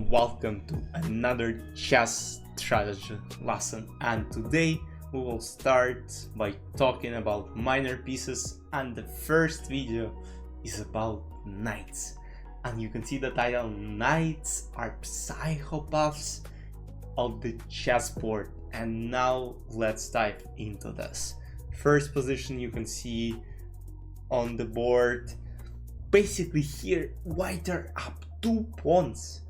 welcome to another chess strategy lesson, and today we will start by talking about minor pieces, and the first video is about knights. And you can see the title: Knights are psychopaths of the chessboard. And now let's dive into this. First position you can see on the board. Basically here white are up 2 pawns,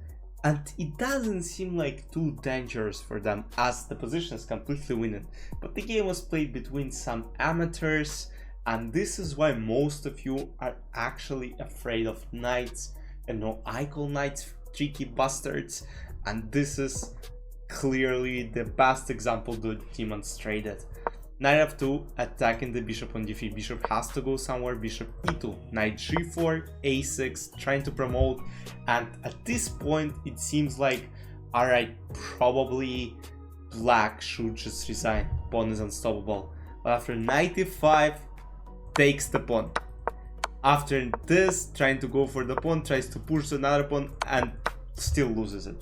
and it doesn't seem like too dangerous for them as the position is completely winning, but the game was played between some amateurs, and this is why most of you are actually afraid of knights. And no, I call knights tricky bastards, and this is clearly the best example to demonstrate it. Knight f2, attacking the bishop on d3. Bishop has to go somewhere. Bishop e2, knight g4, a6, trying to promote. And at this point, it seems like, alright, probably black should just resign. Pawn is unstoppable. But after knight e5, takes the pawn. After this, trying to go for the pawn, tries to push another pawn and still loses it.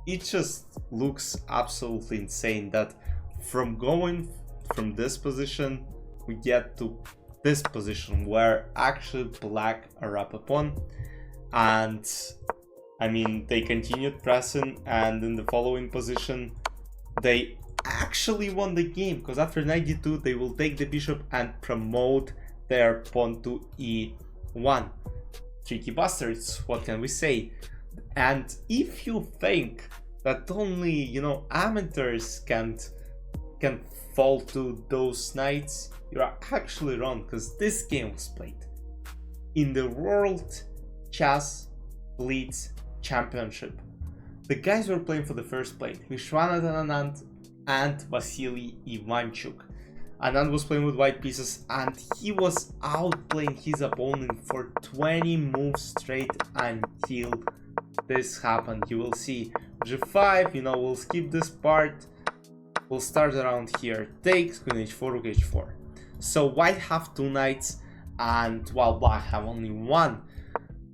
It just looks absolutely insane that from going from this position we get to this position where actually black are up a pawn. And I mean, they continued pressing, and in the following position they actually won the game, because after knight d2 they will take the bishop and promote their pawn to e1. Tricky bastards, what can we say? And if you think that only, amateurs can fall to those knights, you're actually wrong, because this game was played in the World Chess Blitz Championship. The guys were playing for the first place: Vishwanathan Anand and Vasily Ivanchuk. Anand was playing with white pieces, and he was outplaying his opponent for 20 moves straight until this happened. You will see g5, we'll skip this part. We'll start around here. Takes, queen h4, rook h4. So white have 2 knights, and while black have only 1.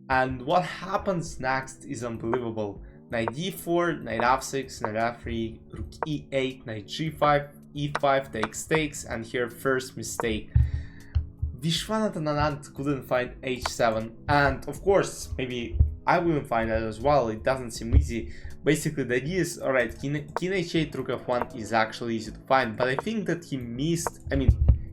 And what happens next is unbelievable. Knight d4, knight f6, knight f3, rook e8, knight g5, e5, takes, and here first mistake. Vishwanathan Anand couldn't find h7, and of course, maybe I wouldn't find that as well. It doesn't seem easy. Basically, the idea is, alright, king h8, rook f1 is actually easy to find, but I think that he missed,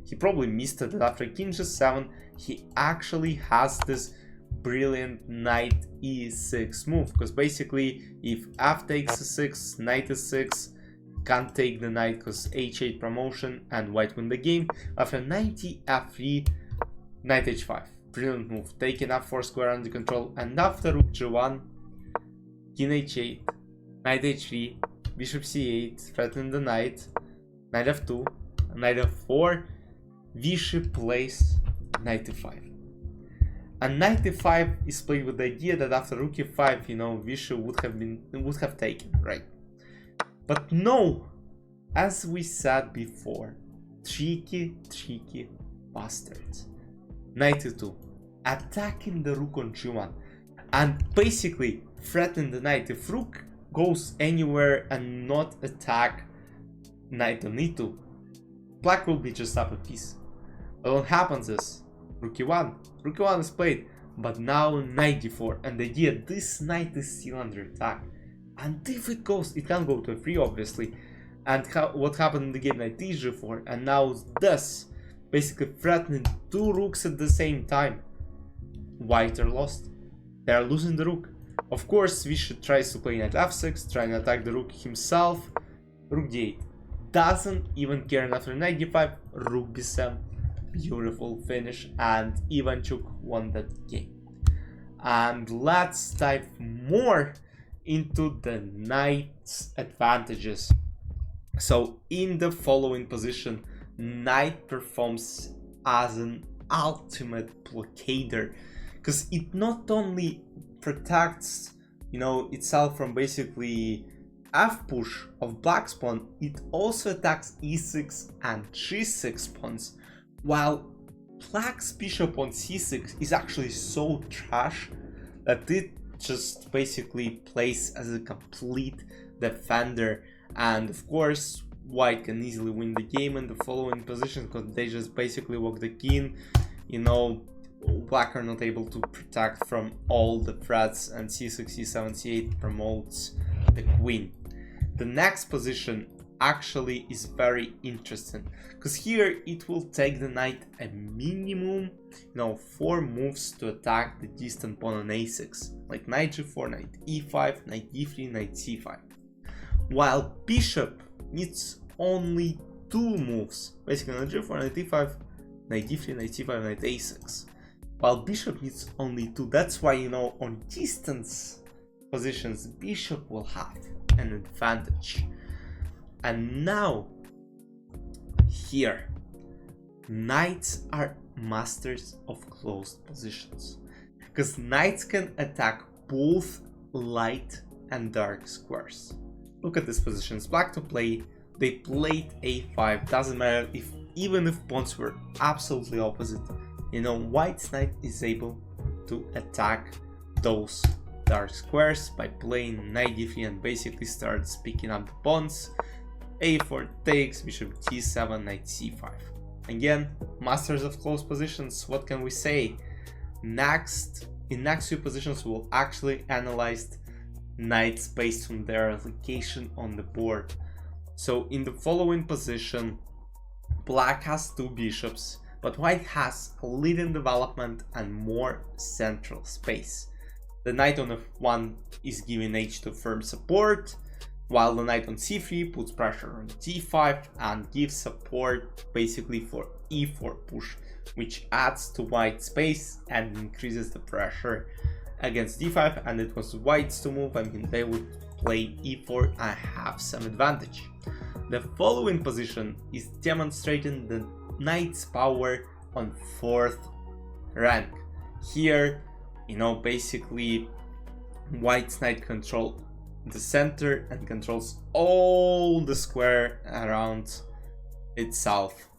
he probably missed it, that after king g7, he actually has this brilliant knight e6 move, because basically, if f takes e6, knight e6, can't take the knight because h8 promotion and white win the game. After knight f3, knight h5, brilliant move, taking f4 square under control, and after rook g1, king h8, knight h3, bishop c8, threatening the knight, knight f2, knight f4, bishop plays knight e5. And knight e5 is played with the idea that after rook e5, bishop would have taken, right? But no, as we said before, tricky bastards. Knight e2, attacking the rook on g1, and basically threaten the knight. If rook goes anywhere and not attack knight on e2, black will be just up a piece. But what happens is rook e1 is played, but now knight d4, and the idea this knight is still under attack, and if it goes, it can go to a3 obviously. And what happened in the game, knight g4, and now this basically threatening 2 rooks at the same time. White are lost, they are losing the rook. Of course, Bishop tries to play knight f6, trying to attack the rook himself. Rook d8, doesn't even care, and after knight d5, rook b7, beautiful finish, and Ivanchuk won that game. And let's dive more into the knight's advantages. So in the following position, knight performs as an ultimate blockader, because it not only protects itself from basically f push of black's pawn, it also attacks e6 and g6 pawns, while black's bishop on c6 is actually so trash that it just basically plays as a complete defender, and of course white can easily win the game in the following position because they just basically walk the king. You know, black are not able to protect from all the threats, and c6, c7, c8 promotes the queen. The next position actually is very interesting because here it will take the knight a minimum, 4 moves to attack the distant pawn on a6, like knight g4, knight e5, knight d3, knight c5, while bishop needs only 2 moves, basically knight g4, knight e5, knight d3, knight c5, knight a6, while bishop needs only 2. That's why, on distance positions bishop will have an advantage. And now here knights are masters of closed positions because knights can attack both light and dark squares. Look at these positions. Black to play, they played a5, doesn't matter if even if pawns were absolutely opposite, white's knight is able to attack those dark squares by playing knight d3 and basically starts picking up the pawns. a4 takes, bishop d7, knight c5. Again, masters of close positions. What can we say? In next few positions we will actually analyze knights based on their location on the board. So in the following position, black has 2 bishops, but white has a leading development and more central space. The knight on f1 is giving h2 firm support, while the knight on c3 puts pressure on d5 and gives support basically for e4 push, which adds to white's space and increases the pressure against d5. And it was white's to move, they would play e4 and have some advantage. The following position is demonstrating the knight's power on 4th rank. Here, basically white's knight control the center and controls all the square around itself,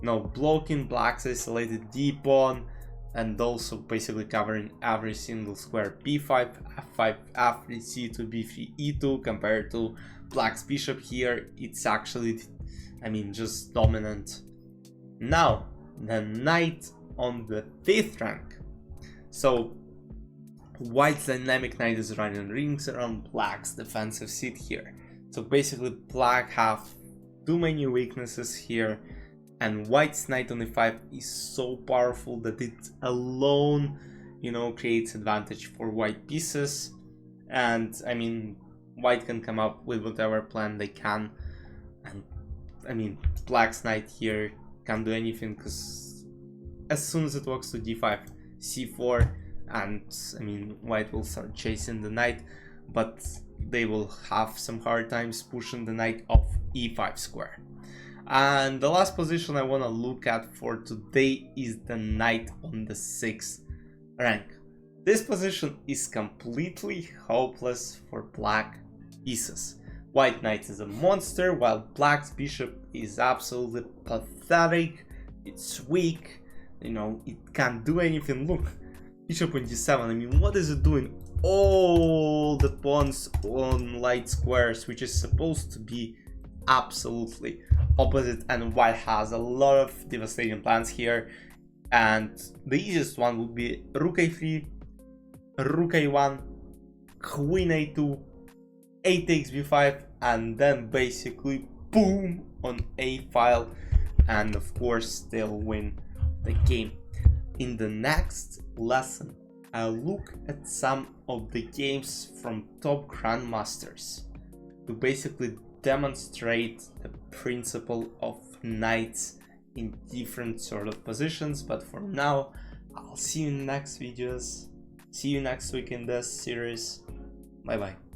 blocking black's isolated d pawn and also basically covering every single square. b5, f5, f3, c2, b3, e2. Compared to black's bishop here, it's actually just dominant. Now the knight on the 5th rank. So white's dynamic knight is running rings around black's defensive seat here. So basically black have too many weaknesses here, and white's knight on e5 is so powerful that it alone, creates advantage for white pieces. And white can come up with whatever plan they can, and black's knight here can't do anything because as soon as it walks to d5, c4, and white will start chasing the knight, but they will have some hard times pushing the knight off e5 square. And the last position I want to look at for today is the knight on the 6th rank. This position is completely hopeless for black pieces. White knight is a monster, while black's bishop is absolutely pathetic. It's weak, it can't do anything. Look, bishop on d7, what is it doing? All the pawns on light squares, which is supposed to be absolutely opposite, and white has a lot of devastating plans here, and the easiest one would be rook a3, rook a1, queen a2, a takes b5, and then basically boom on a file, and of course they'll win the game. In the next lesson, I'll look at some of the games from top grandmasters to basically demonstrate the principle of knights in different sort of positions. But for now, I'll see you in next videos. See you next week in this series. Bye bye.